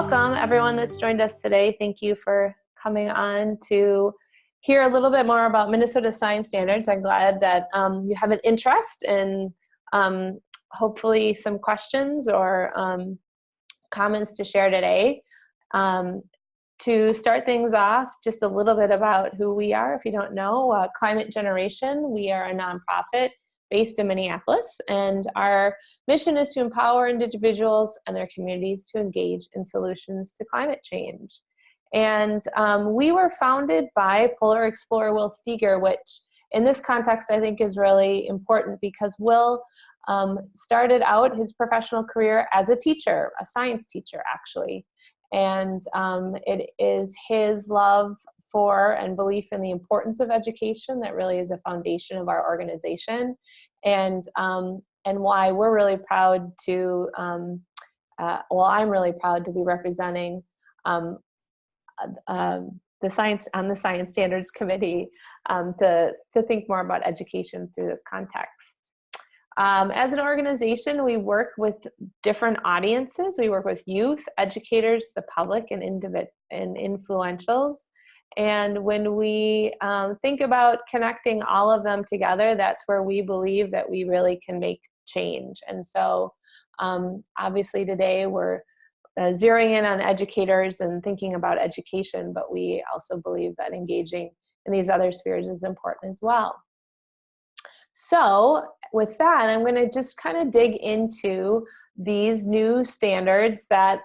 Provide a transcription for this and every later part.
welcome everyone that's joined us today. Thank you for coming on to hear a little bit more about Minnesota science standards. I'm glad that you have an interest in hopefully some questions or comments to share today. To start things off, just a little bit about who we are. If you don't know, Climate Generation, we are a nonprofit based in Minneapolis, and our mission is to empower individuals and their communities to engage in solutions to climate change. And we were founded by polar explorer Will Steger, which in this context I think is really important because Will started out his professional career as a teacher, a science teacher actually. And it is his love for and belief in the importance of education that really is a foundation of our organization, and why we're really proud to, well, I'm really proud to be representing the science on the Science Standards Committee to think more about education through this context. As an organization, we work with different audiences. We work with youth, educators, the public, and influentials. And when we think about connecting all of them together, that's where we believe that we really can make change. And so obviously today we're zeroing in on educators and thinking about education, but we also believe that engaging in these other spheres is important as well. So with that, I'm going to just kind of dig into these new standards that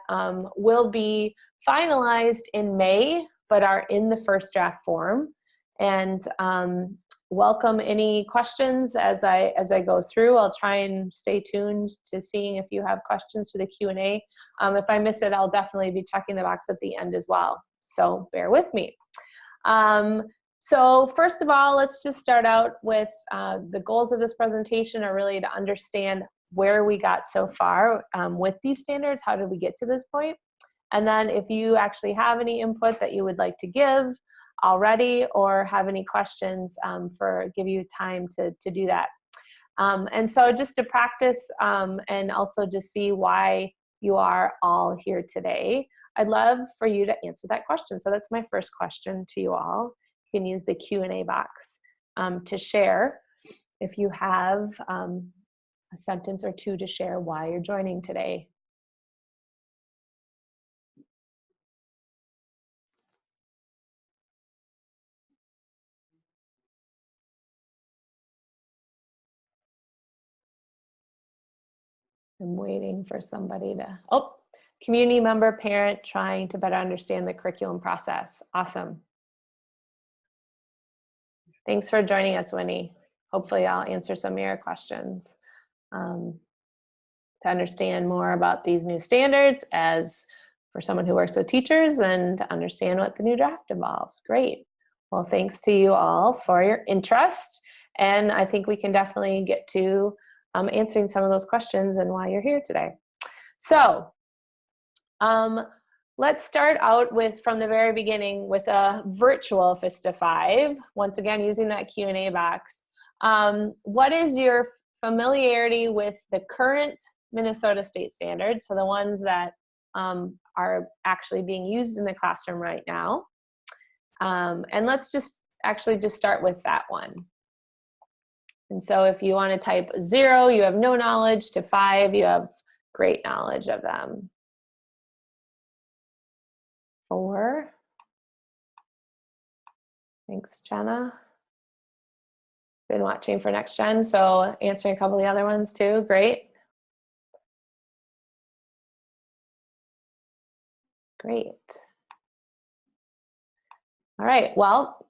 will be finalized in May, but are in the first draft form. And welcome any questions as I go through. I'll try and stay tuned to seeing if you have questions for the Q&A. If I miss it, I'll definitely be checking the box at the end as well. So bear with me. So first of all, let's just start out with the goals of this presentation are really to understand where we got so far with these standards. How did we get to this point? And then if you actually have any input that you would like to give already or have any questions, give you time to do that. And so just to practice and also to see why you are all here today, I'd love for you to answer that question. So that's my first question to you all. You can use the Q&A box to share if you have a sentence or two to share why you're joining today. I'm waiting for somebody to, oh, community member, parent, trying to better understand the curriculum process. Awesome. Thanks for joining us, Winnie. Hopefully I'll answer some of your questions to understand more about these new standards as for someone who works with teachers and to understand what the new draft involves. Great. Well, thanks to you all for your interest. And I think we can definitely get to answering some of those questions and why you're here today. So let's start out with, from the very beginning, with a virtual fist of five. Once again, using that Q&A box. What is your familiarity with the current Minnesota state standards? So the ones that are actually being used in the classroom right now. And let's just start with that one. And so if you want to type 0, you have no knowledge, to 5, you have great knowledge of them. 4. Thanks, Jenna. Been watching for Next Gen, so answering a couple of the other ones too. Great. Great. All right, well,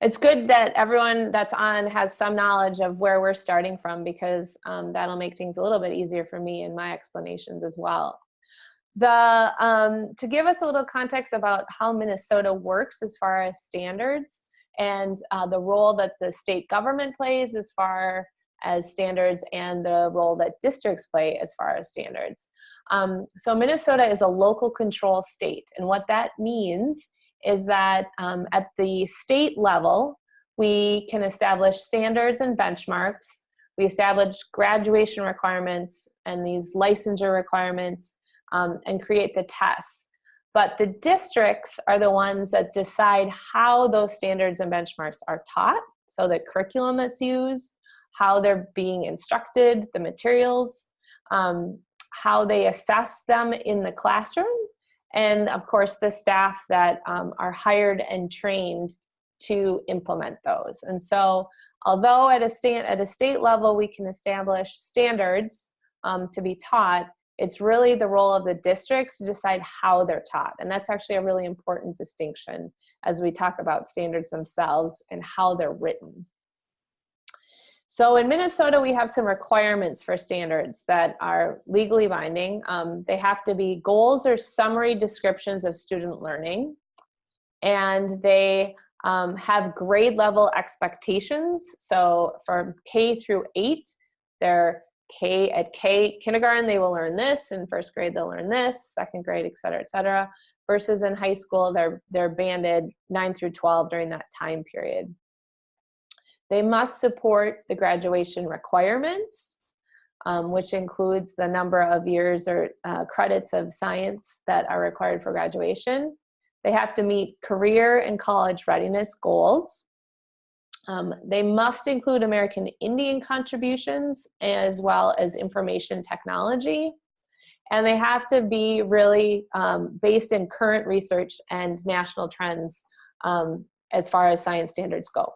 it's good that everyone that's on has some knowledge of where we're starting from, because that'll make things a little bit easier for me in my explanations as well. To give us a little context about how Minnesota works as far as standards and the role that the state government plays as far as standards and the role that districts play as far as standards. So Minnesota is a local control state, and what that means is that at the state level, we can establish standards and benchmarks. We establish graduation requirements and these licensure requirements and create the tests. But the districts are the ones that decide how those standards and benchmarks are taught, so the curriculum that's used, how they're being instructed, the materials, how they assess them in the classroom, and of course the staff that are hired and trained to implement those. And so although at a state level we can establish standards to be taught, it's really the role of the districts to decide how they're taught. And that's actually a really important distinction as we talk about standards themselves and how they're written. So in Minnesota, we have some requirements for standards that are legally binding. They have to be goals or summary descriptions of student learning. And they have grade level expectations. So from K through 8, they're kindergarten, they will learn this. In first grade, they'll learn this, second grade, et cetera, versus in high school, they're banded 9 through 12 during that time period. They must support the graduation requirements, which includes the number of years or credits of science that are required for graduation. They have to meet career and college readiness goals. They must include American Indian contributions as well as information technology. And they have to be really based in current research and national trends as far as science standards go.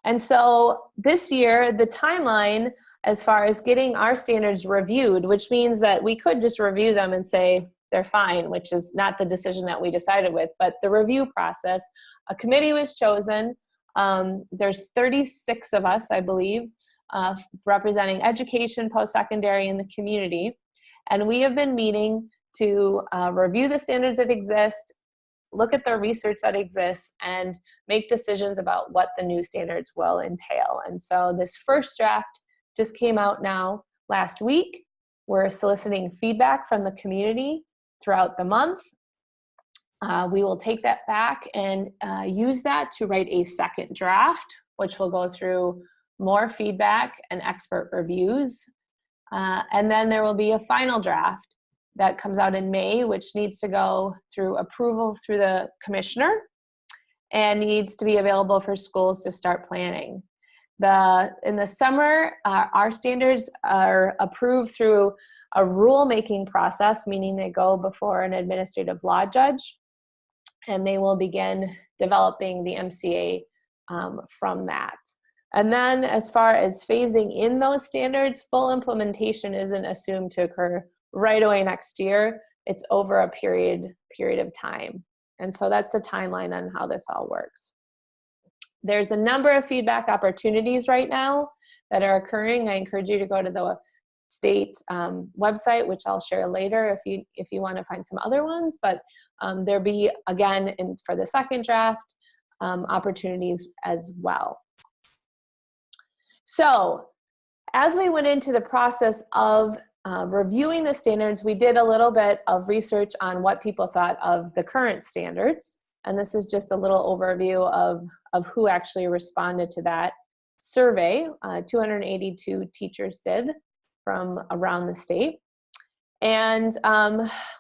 And so this year, the timeline as far as getting our standards reviewed, which means that we could just review them and say they're fine, which is not the decision that we decided with, but the review process, a committee was chosen. There's 36 of us, I believe, representing education, post-secondary, and the community. And we have been meeting to review the standards that exist, look at the research that exists, and make decisions about what the new standards will entail. And so this first draft just came out now last week. We're soliciting feedback from the community throughout the month. We will take that back and use that to write a second draft, which will go through more feedback and expert reviews. And then there will be a final draft that comes out in May, which needs to go through approval through the commissioner and needs to be available for schools to start planning. In the summer, our standards are approved through a rulemaking process, meaning they go before an administrative law judge, and they will begin developing the MCA from that. And then as far as phasing in those standards, full implementation isn't assumed to occur right away next year. It's over a period of time. And so that's the timeline on how this all works. There's a number of feedback opportunities right now that are occurring. I encourage you to go to the state website, which I'll share later if you want to find some other ones. But there'll be, again, for the second draft, opportunities as well. So as we went into the process of reviewing the standards, we did a little bit of research on what people thought of the current standards. And this is just a little overview of who actually responded to that survey. 282 teachers did from around the state. And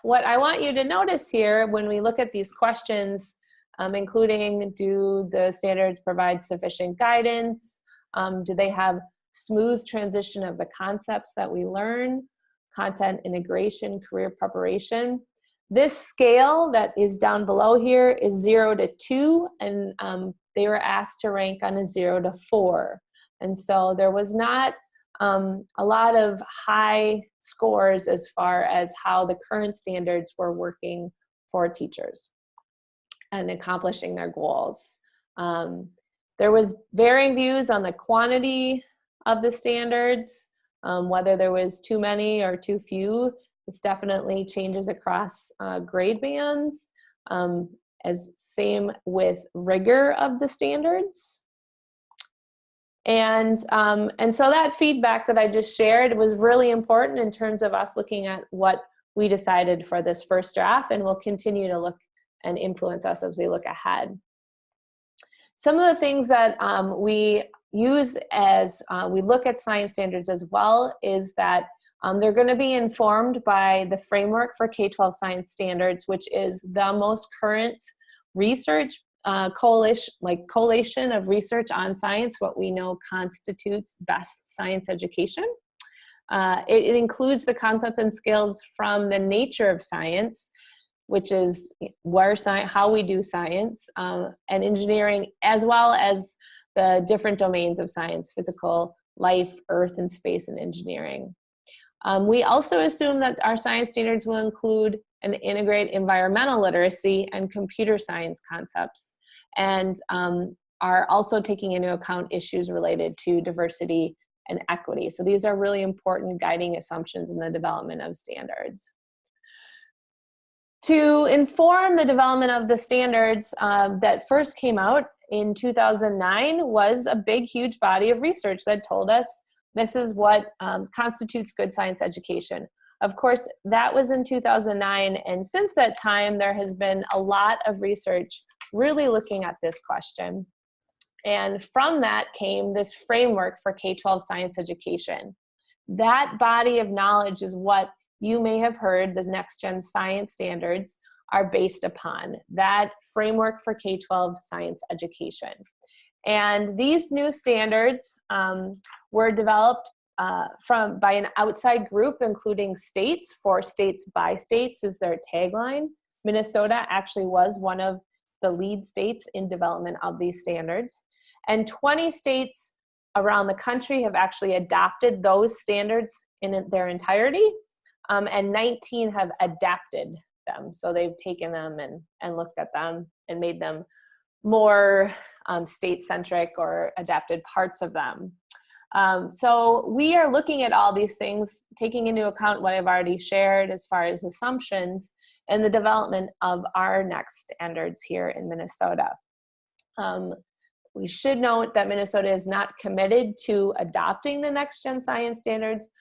what I want you to notice here when we look at these questions, including do the standards provide sufficient guidance? Do they have smooth transition of the concepts that we learn? Content integration, career preparation. This scale that is down below here is 0 to 2, and they were asked to rank on a 0 to 4. And so there was not a lot of high scores as far as how the current standards were working for teachers and accomplishing their goals. There was varying views on the quantity of the standards, whether there was too many or too few. This definitely changes across grade bands, as same with rigor of the standards. And so that feedback that I just shared was really important in terms of us looking at what we decided for this first draft, and will continue to look and influence us as we look ahead. Some of the things that we use as we look at science standards as well is that They're going to be informed by the framework for K-12 science standards, which is the most current research collation of research on science, what we know constitutes best science education. It includes the concept and skills from the nature of science, which is how we do science, and engineering, as well as the different domains of science: physical, life, earth and space, and engineering. We also assume that our science standards will include and integrate environmental literacy and computer science concepts, and are also taking into account issues related to diversity and equity. So these are really important guiding assumptions in the development of standards. To inform the development of the standards that first came out in 2009 was a big, huge body of research that told us this is what constitutes good science education. Of course, that was in 2009, and since that time, there has been a lot of research really looking at this question. And from that came this framework for K-12 science education. That body of knowledge is what you may have heard the next gen science standards are based upon, that framework for K-12 science education. And these new standards were developed by an outside group, including states. For states by states is their tagline. Minnesota actually was one of the lead states in development of these standards. And 20 states around the country have actually adopted those standards in their entirety, and 19 have adapted them. So they've taken them and looked at them and made them more state-centric or adapted parts of them. So we are looking at all these things, taking into account what I've already shared as far as assumptions and the development of our next standards here in Minnesota. We should note that Minnesota is not committed to adopting the next gen science standards.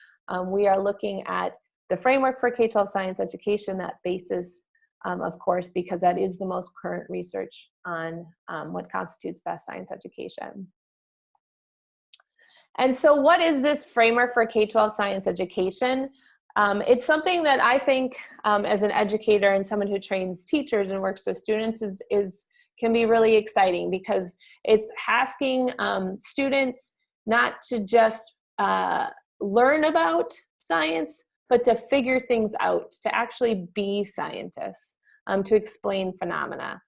We are looking at the framework for K-12 science education, that basis, of course, because that is the most current research on what constitutes best science education. And so what is this framework for K-12 science education? It's something that I think as an educator and someone who trains teachers and works with students can be really exciting, because it's asking students not to just learn about science, but to figure things out, to actually be scientists, to explain phenomena.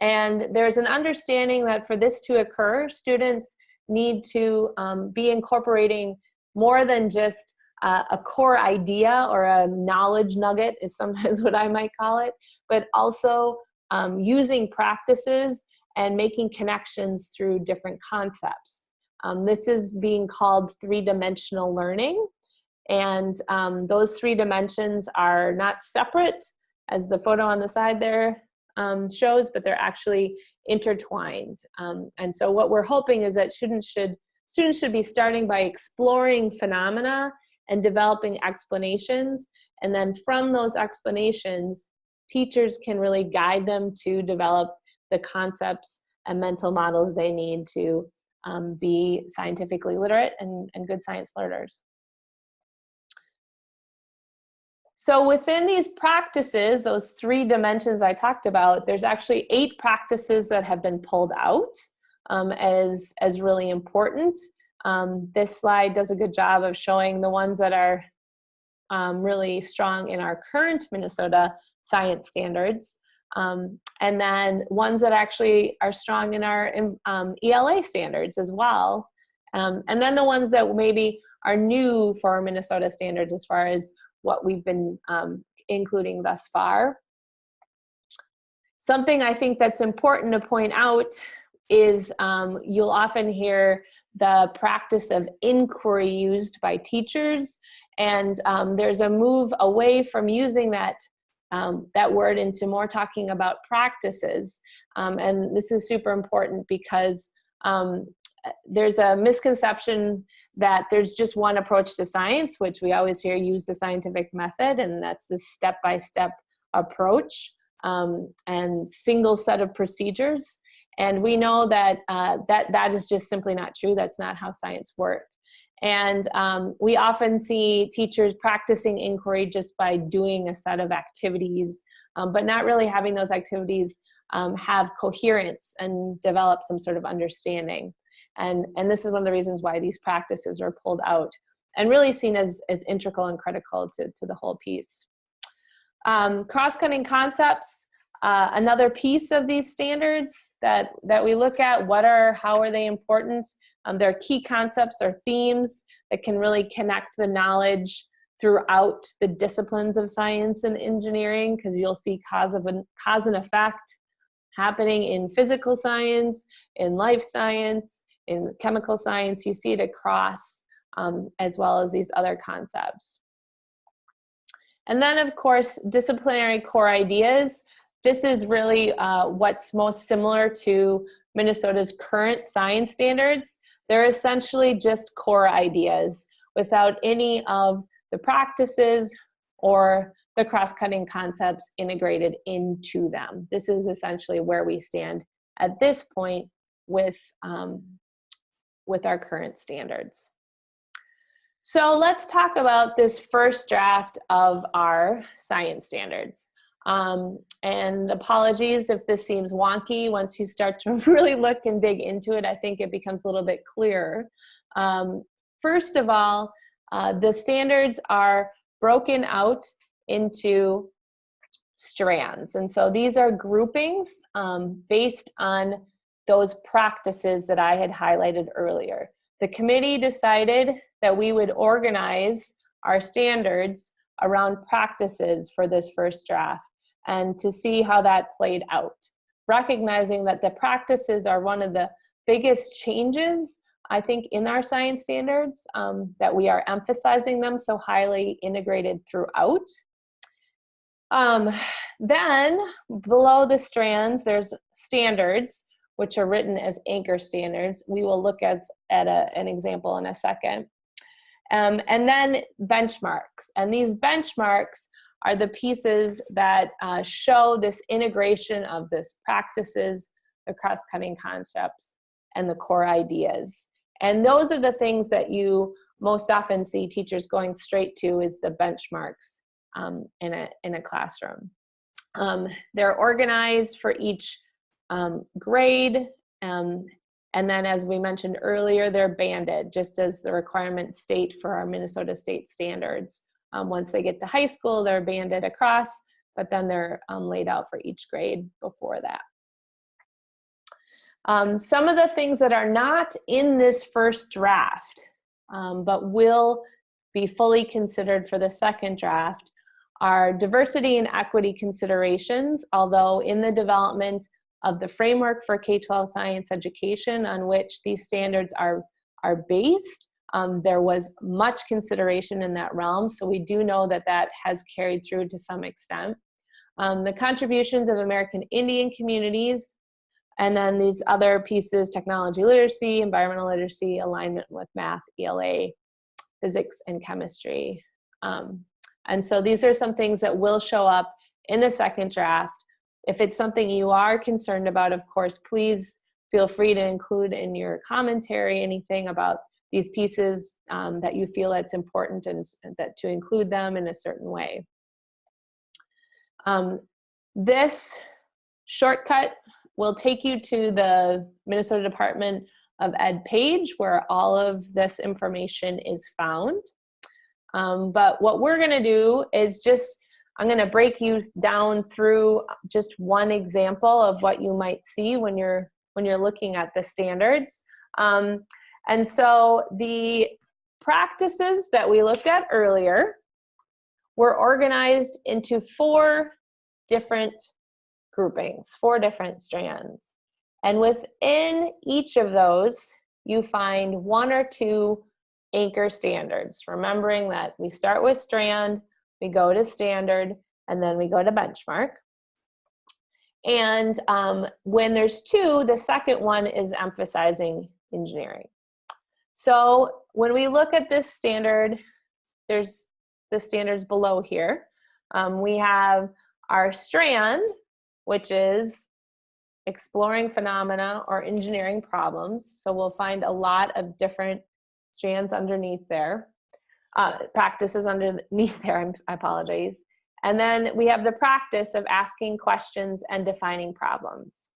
And there's an understanding that for this to occur, students need to be incorporating more than just a core idea or a knowledge nugget is sometimes what I might call it, but also using practices and making connections through different concepts. This is being called three-dimensional learning. And those three dimensions are not separate, as the photo on the side there shows, but they're actually intertwined. And so what we're hoping is that students should be starting by exploring phenomena and developing explanations. And then from those explanations, teachers can really guide them to develop the concepts and mental models they need to be scientifically literate and good science learners. So within these practices, those three dimensions I talked about, there's actually 8 practices that have been pulled out as really important. This slide does a good job of showing the ones that are really strong in our current Minnesota science standards, and then ones that actually are strong in our ELA standards as well, and then the ones that maybe are new for our Minnesota standards as far as what we've been including thus far. Something I think that's important to point out is you'll often hear the practice of inquiry used by teachers, and there's a move away from using that word into more talking about practices. And this is super important because there's a misconception that there's just one approach to science, which we always hear, use the scientific method, and that's the step-by-step approach and single set of procedures. And we know that that is just simply not true. That's not how science works. And we often see teachers practicing inquiry just by doing a set of activities, but not really having those activities have coherence and develop some sort of understanding. And this is one of the reasons why these practices are pulled out and really seen as integral and critical to the whole piece. Cross-cutting concepts, another piece of these standards that we look at. How are they important? There are key concepts or themes that can really connect the knowledge throughout the disciplines of science and engineering, because you'll see cause and effect happening in physical science, in life science, in chemical science. You see it across, as well as these other concepts. And then, of course, disciplinary core ideas. This is really what's most similar to Minnesota's current science standards. They're essentially just core ideas without any of the practices or the cross-cutting concepts integrated into them. This is essentially where we stand at this point with our current standards. So let's talk about this first draft of our science standards. And apologies if this seems wonky. Once you start to really look and dig into it, I think it becomes a little bit clearer. First of all, the standards are broken out into strands. And so these are groupings based on those practices that I had highlighted earlier. The committee decided that we would organize our standards around practices for this first draft and to see how that played out, recognizing that the practices are one of the biggest changes, I think, in our science standards, that we are emphasizing them so highly integrated throughout. Then below the strands, there's standards, which are written as anchor standards. We will look at an example in a second. And then benchmarks. And these benchmarks are the pieces that show this integration of this practices, the cross-cutting concepts, and the core ideas. And those are the things that you most often see teachers going straight to, is the benchmarks in a classroom. They're organized for each grade, and then, as we mentioned earlier, they're banded, just as the requirements state for our Minnesota state standards. Once they get to high school, they're banded across, but then they're laid out for each grade before that. Some of the things that are not in this first draft, but will be fully considered for the second draft, are diversity and equity considerations, although in the development of the framework for K-12 science education on which these standards are based, there was much consideration in that realm, so we do know that that has carried through to some extent. The contributions of American Indian communities, and then these other pieces: technology literacy, environmental literacy, alignment with math, ELA, physics, and chemistry. And so these are some things that will show up in the second draft. If it's something you are concerned about, of course, please feel free to include in your commentary anything about these pieces that you feel it's important and that to include them in a certain way. This shortcut will take you to the Minnesota Department of Ed page where all of this information is found. But what we're going to do is I'm going to break you down through just one example of what you might see when you're looking at the standards. And so the practices that we looked at earlier were organized into 4 different groupings, 4 different strands. And within each of those, you find 1 or 2 anchor standards, remembering that we start with strand, we go to standard, and then we go to benchmark. And when there's 2, the second one is emphasizing engineering. So when we look at this standard, there's the standards below here. We have our strand, which is exploring phenomena or engineering problems. So we'll find a lot of different strands underneath there, practices underneath there, I apologize. And then we have the practice of asking questions and defining problems.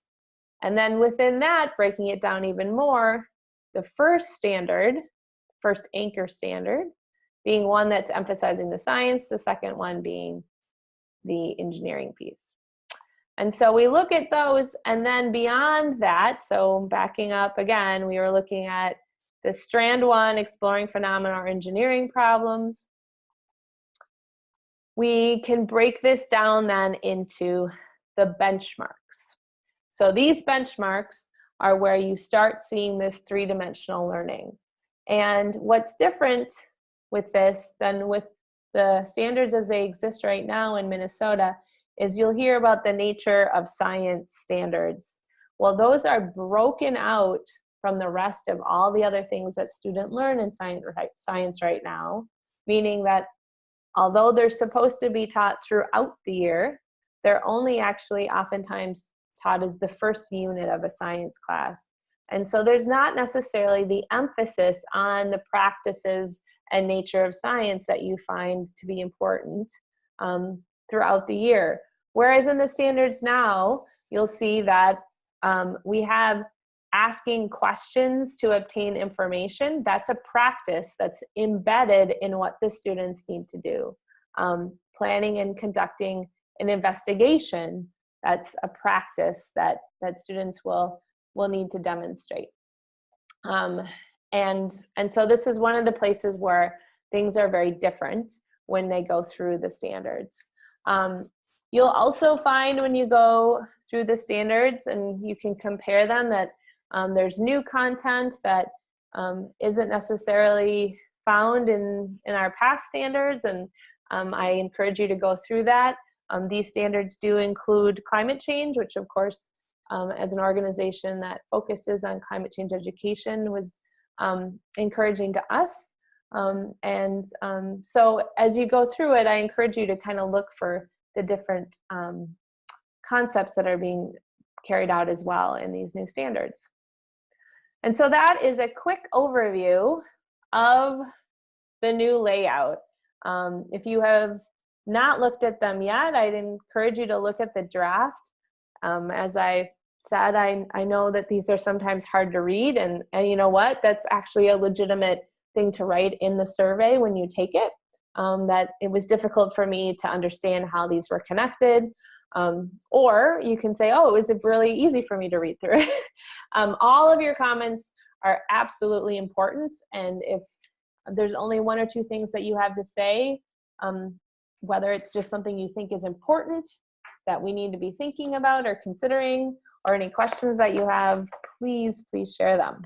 And then within that, breaking it down even more, the first anchor standard, being one that's emphasizing the science, the second one being the engineering piece. And so we look at those, and then beyond that, so backing up again, we were looking at the strand 1, exploring phenomena or engineering problems. We can break this down then into the benchmarks. So these benchmarks are where you start seeing this three-dimensional learning. And what's different with this than with the standards as they exist right now in Minnesota is you'll hear about the nature of science standards. Well, those are broken out from the rest of all the other things that students learn in science right now, meaning that although they're supposed to be taught throughout the year, they're only actually oftentimes taught as the first unit of a science class. And so there's not necessarily the emphasis on the practices and nature of science that you find to be important throughout the year. Whereas in the standards now, you'll see that we have asking questions to obtain information. That's a practice that's embedded in what the students need to do. Planning and conducting an investigation, that's a practice that students will need to demonstrate. And so this is one of the places where things are very different when they go through the standards. You'll also find when you go through the standards and you can compare them that there's new content that isn't necessarily found in our past standards, and I encourage you to go through that. These standards do include climate change, which of course, as an organization that focuses on climate change education, was encouraging to us. So as you go through it, I encourage you to kind of look for the different concepts that are being carried out as well in these new standards. And so that is a quick overview of the new layout. If you have not looked at them yet, I'd encourage you to look at the draft. As I said, I know that these are sometimes hard to read, and you know what? That's actually a legitimate thing to write in the survey when you take it, that it was difficult for me to understand how these were connected. Or you can say, oh, it was really easy for me to read through it. All of your comments are absolutely important, and if there's only one or two things that you have to say, whether it's just something you think is important that we need to be thinking about or considering, or any questions that you have, please share them.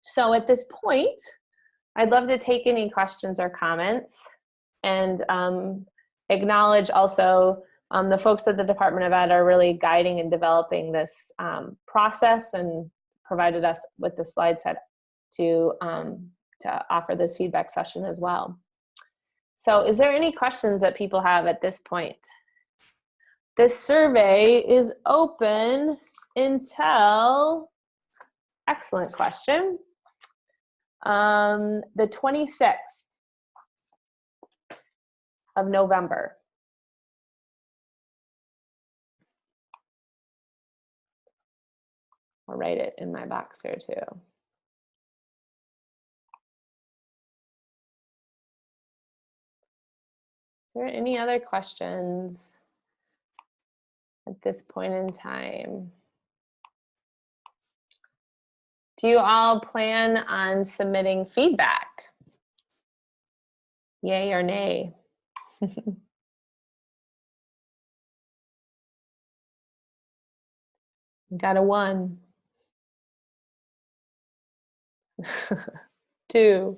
So at this point, I'd love to take any questions or comments, and acknowledge also the folks at the Department of Ed are really guiding and developing this process and provided us with the slide set to offer this feedback session as well. So is there any questions that people have at this point? This survey is open until, excellent question, the 26th of November. I'll write it in my box here too. Is there any other questions at this point in time? Do you all plan on submitting feedback? Yay or nay? Got a 1. 2.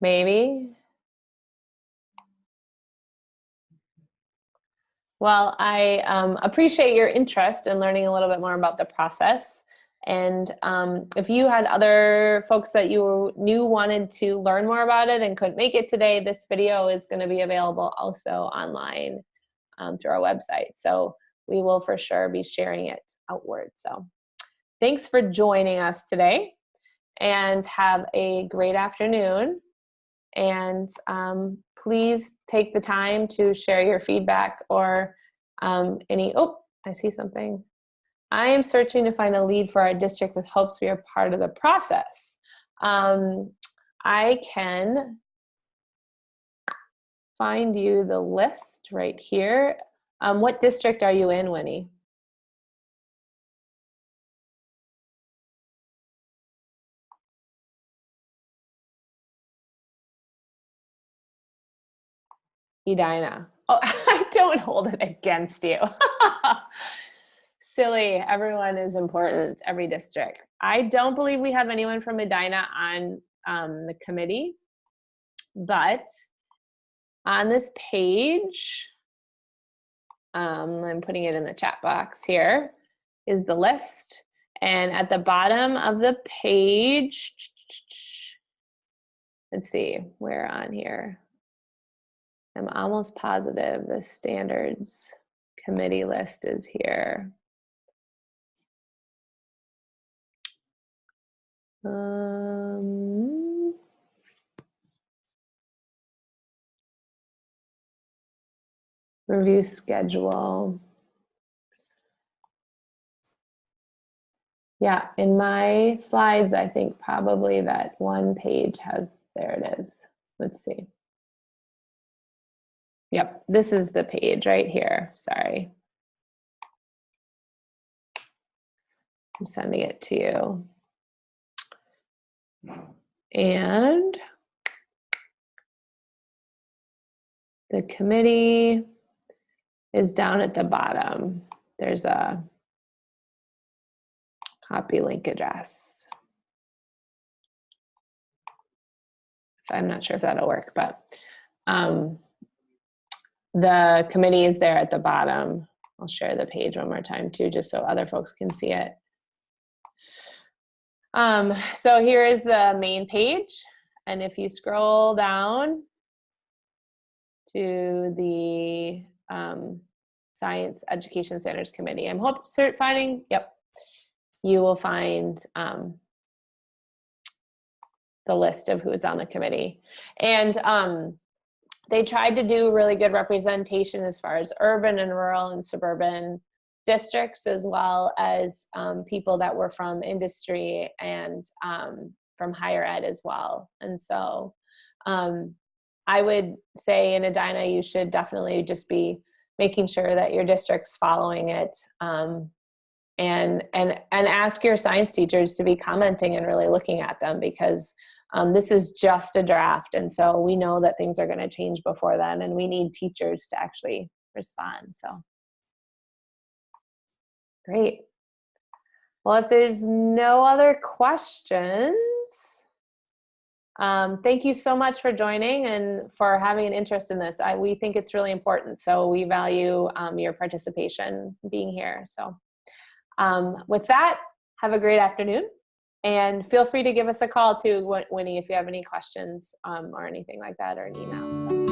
Maybe. Well, I appreciate your interest in learning a little bit more about the process. And if you had other folks that you knew wanted to learn more about it and couldn't make it today, this video is going to be available also online through our website. So we will for sure be sharing it outward. So thanks for joining us today, and have a great afternoon. And please take the time to share your feedback or I see something. I am searching to find a lead for our district with hopes we are part of the process. I can find you the list right here. What district are you in, Winnie? Edina. Oh, I don't hold it against you. Silly. Everyone is important. Every district. I don't believe we have anyone from Edina on the committee, but on this page, I'm putting it in the chat box here, is the list. And at the bottom of the page, let's see, where on here? I'm almost positive the standards committee list is here. Review schedule. Yeah, in my slides, I think probably that one page has, there it is. Let's see. Yep, this is the page right here. Sorry. I'm sending it to you. And the committee is down at the bottom. There's a copy link address. I'm not sure if that'll work, but the committee is there at the bottom. I'll share the page one more time too, just so other folks can see it. So here is the main page. And if you scroll down to the Science Education Standards Committee, I'm finding, yep, you will find the list of who's on the committee. And they tried to do really good representation as far as urban and rural and suburban districts, as well as people that were from industry and from higher ed as well. And so I would say in Edina, you should definitely just be making sure that your district's following it, and ask your science teachers to be commenting and really looking at them, because this is just a draft. And so we know that things are going to change before then, and we need teachers to actually respond. So great. Well, if there's no other questions, thank you so much for joining and for having an interest in this. We think it's really important. So we value your participation being here. So with that, have a great afternoon. And feel free to give us a call too, Winnie, if you have any questions or anything like that, or an email. So.